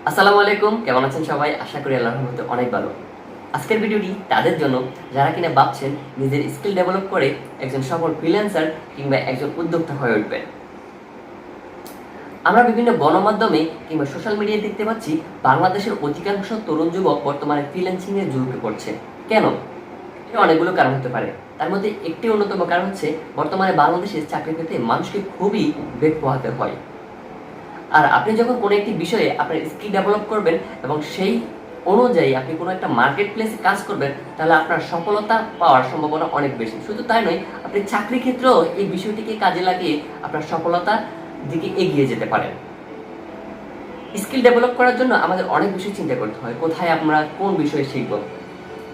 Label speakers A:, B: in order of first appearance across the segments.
A: আসসালামু আলাইকুম, কেমন আছেন সবাই? আশা করি আল্লাহর রহমতে অনেক ভালো। আজকের ভিডিওটি তাদের জন্য যারা কিনা ভাবছেন নিজের স্কিল ডেভেলপ করে একজন সফল ফ্রিল্যান্সার কিংবা একজন উদ্যোক্তা হয়ে উঠবেন। আমরা বিভিন্ন গণমাধ্যমে কিংবা সোশ্যাল মিডিয়ায় দেখতে পাচ্ছি বাংলাদেশের অধিকাংশ তরুণ যুবক বর্তমানে ফ্রিল্যান্সিং এ ঝুঁকে পড়ছে। কেন? এর অনেকগুলো কারণ হতে পারে। তার মধ্যে একটি অন্যতম কারণ হচ্ছে বর্তমানে বাংলাদেশে চাকরি পেতে মানুষকে খুবই বেগ পোহাতে হয়। আর আপনি যখন কোনো একটি বিষয়ে আপনার স্কিল ডেভেলপ করবেন এবং সেই অনুযায়ী আপনি কোনো একটা মার্কেট প্লেসে কাজ করবেন, তাহলে আপনার সফলতা পাওয়ার সম্ভাবনা অনেক বেশি। শুধু তাই নয়, আপনি চাকরি ক্ষেত্রেও এই বিষয়টিকে কাজে লাগিয়ে আপনার সফলতার দিকে এগিয়ে যেতে পারেন। স্কিল ডেভেলপ করার জন্য আমাদের অনেক বিষয় চিন্তা করতে হয়, কোথায় আমরা কোন বিষয়ে শিখব।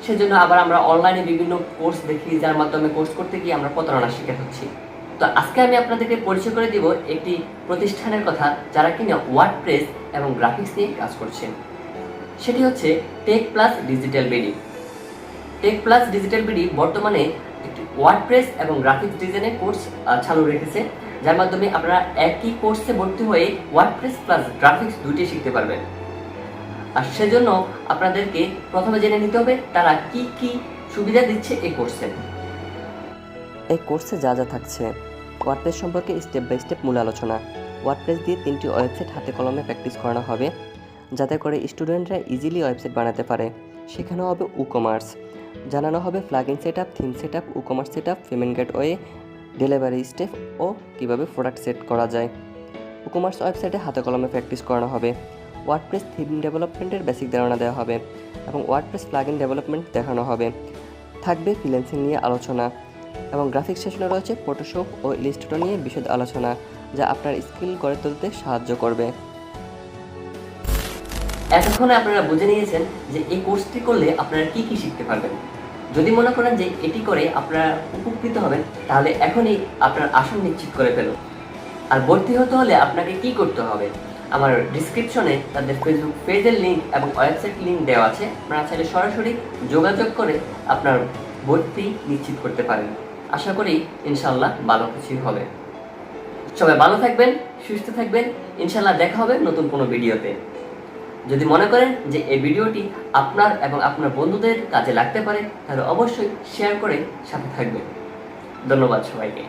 A: সেজন্য আবার আমরা অনলাইনে বিভিন্ন কোর্স দেখি, যার মাধ্যমে কোর্স করতে গিয়ে আমরা প্রতারণার শিকার হচ্ছি। তো আজকে আমি আপনাদেরকে পরিচয় করে দিব একটি প্রতিষ্ঠানের কথা যারা কিনা ওয়ার্ডপ্রেস এবং গ্রাফিক্স নিয়ে কাজ করছে। সেটি হচ্ছে টেকপ্লাস ডিজিটাল বিডি। টেকপ্লাস ডিজিটাল বিডি বর্তমানে একটি ওয়ার্ডপ্রেস এবং গ্রাফিক্স ডিজাইনের কোর্স চালু রেখেছে, যার মাধ্যমে আপনারা একই কোর্সে ভর্তি হয়ে ওয়ার্ডপ্রেস প্লাস গ্রাফিক্স দুটি শিখতে পারবেন। আর সেজন্য আপনাদেরকে প্রথমে জেনে নিতে হবে তারা কি কি সুবিধা দিচ্ছে এই কোর্সে।
B: এই কোর্সে যা যা থাকছে: ওয়ার্ডপ্রেস সম্পর্কে স্টেপ বাই স্টেপ মূল আলোচনা। ওয়ার্ডপ্রেস দিয়ে 3টি ওয়েবসাইট হাতে কলমে প্র্যাকটিস করানো হবে, যাতে করে স্টুডেন্টরা ইজিলি ওয়েবসাইট বানাতে পারে। শেখানো হবে ই-কমার্স, জানানো হবে plugin setup, theme setup, ecommerce setup, payment gateway, delivery step ও কীভাবে প্রোডাক্ট সেট করা যায়। ই-কমার্স ওয়েবসাইটে হাতে কলমে প্র্যাকটিস করানো হবে। ওয়ার্ডপ্রেস থিম ডেভেলপমেন্টের বেসিক ধারণা দেওয়া হবে এবং ওয়ার্ডপ্রেস প্লাগইন ডেভেলপমেন্ট দেখানো হবে। থাকবে ফ্রিল্যান্সিং নিয়ে আলোচনা এবং গ্রাফিক্স সেশনে রয়েছে ফটোশপ ও ইলাস্ট্রেটর নিয়ে বিশদ আলোচনা, যা আপনার স্কিল গড়ে তুলতে সাহায্য করবে।
A: এতক্ষণে আপনারা বুঝে নিয়েছেন যে এই কোর্সটি করলে আপনারা কি কি শিখতে পারবেন। যদি মনে করেন যে এটি করে আপনারা উপকৃত হবেন, তাহলে এখনই আপনার আসন নিশ্চিত করে ফেলুন। আর ভর্তি হতে হলে আপনাকে কি করতে হবে, আমার ডিসক্রিপশনে তাদের ফেসবুক পেজের লিঙ্ক এবং ওয়েবসাইট লিঙ্ক দেওয়া আছে। আপনারা চাইলে সরাসরি যোগাযোগ করে আপনার ভর্তি নিশ্চিত করতে পারেন। আশা করি ইনশাল্লাহ ভালো কিছুই হবে। সবাই ভালো থাকবেন, সুস্থ থাকবেন। ইনশাল্লাহ দেখা হবে নতুন কোনো ভিডিওতে। যদি মনে করেন যে এই ভিডিওটি আপনার এবং আপনার বন্ধুদের কাজে লাগতে পারে, তাহলে অবশ্যই শেয়ার করে সাথে থাকবেন। ধন্যবাদ সবাইকে।